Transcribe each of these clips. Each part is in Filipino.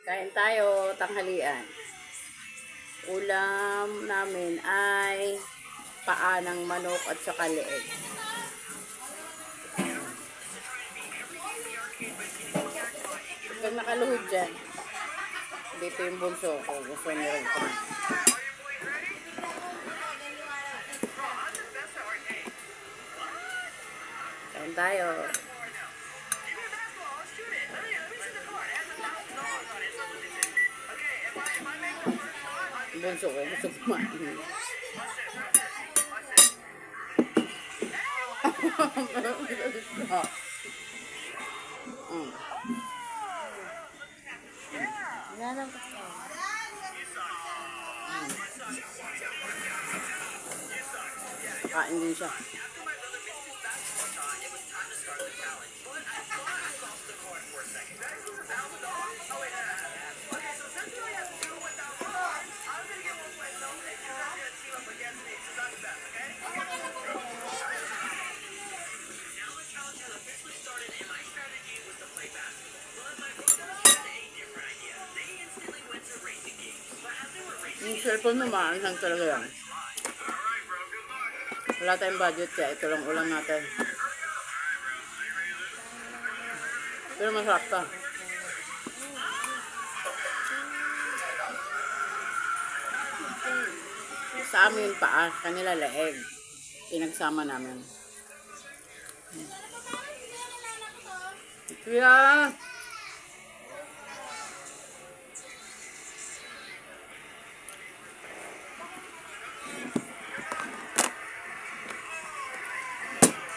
Kain tayo, tanghalian. Ulam namin ay paa ng manok at saka leeg. Pag nakaluhod dyan, dito yung bunso ko. Gusto niya rin ko. Kain tayo. Bunso ko, gusto kumain. Kain din siya. Yung cellphone mo maanghang talaga yan. Wala tayong budget kaya ito lang ulam natin. Pero masarap ka. Sa amin paa, kanila leeg. Pinagsama namin. Kaya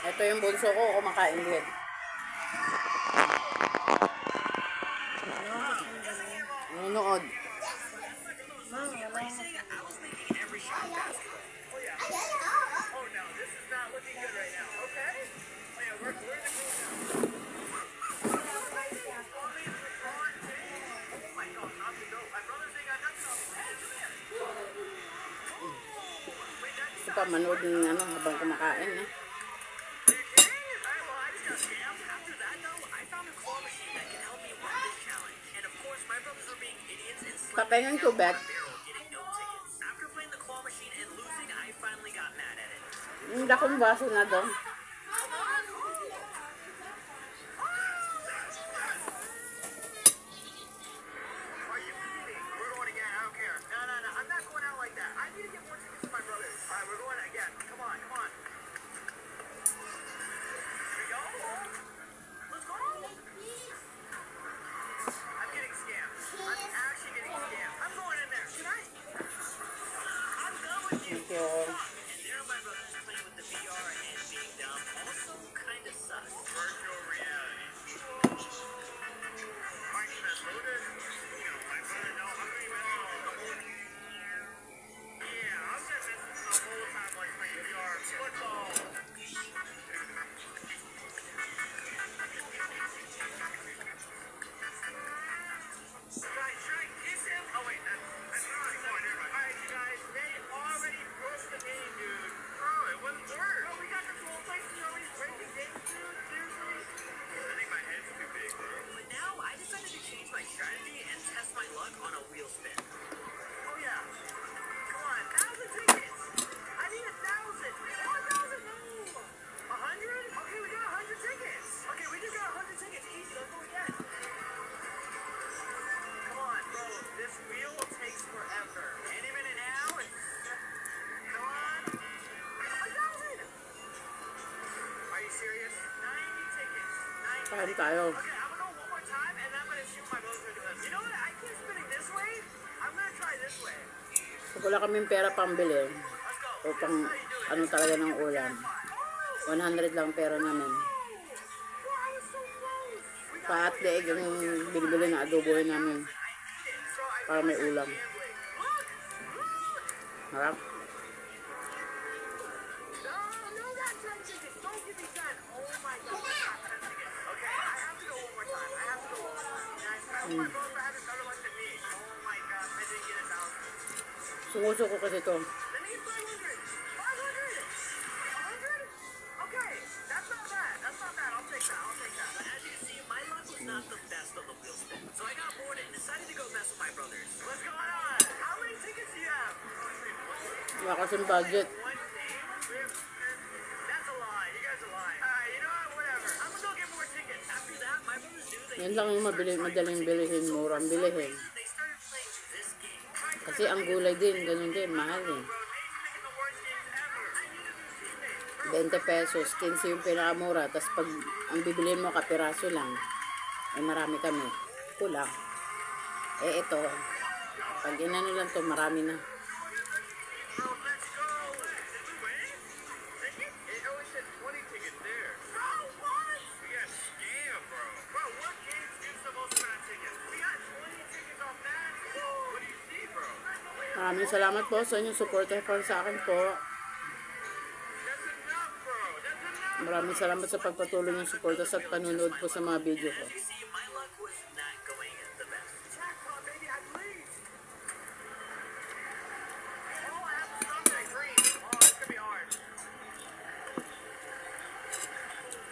ito yung bunso ko, kumakain din. Nunood. Gusto pa manood ng habang kumakain. Papengan ko bet. Yung dakong baso na doon. Thank you. Kain tayo. Pag wala kaming pera pambili o pang ano talaga ng ulam, 100 lang pera namin. Pa at leeg ang binibili na adobohin namin para may ulam. Harap. Sumuso ko kasi ito. Not the best on the wheel spin. So I got bored and decided to go kasing budget. Yan lang yung madaling bilihin, murang bilihin. Kasi ang gulay din, ganun din, mahal eh. 20 pesos, 15 yung pinakamura. Tapos pag ang bibilhin mo, kapiraso lang. Ay marami kami. Kulang. Eh ito, pag inano lang to, marami na. Maraming salamat po sa inyong suporta pa sa akin po. Maraming salamat sa pagpatuloy ng suporta sa panunood po sa mga video ko.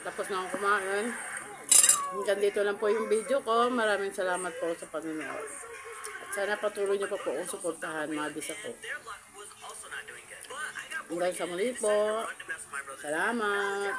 Tapos na akong kumain. Hanggang dito lang po yung video ko. Maraming salamat po sa panunood. Sana patuloy niyo pa po akong suportahan, mga bisa ko. Hanggang sa muli po. Salamat.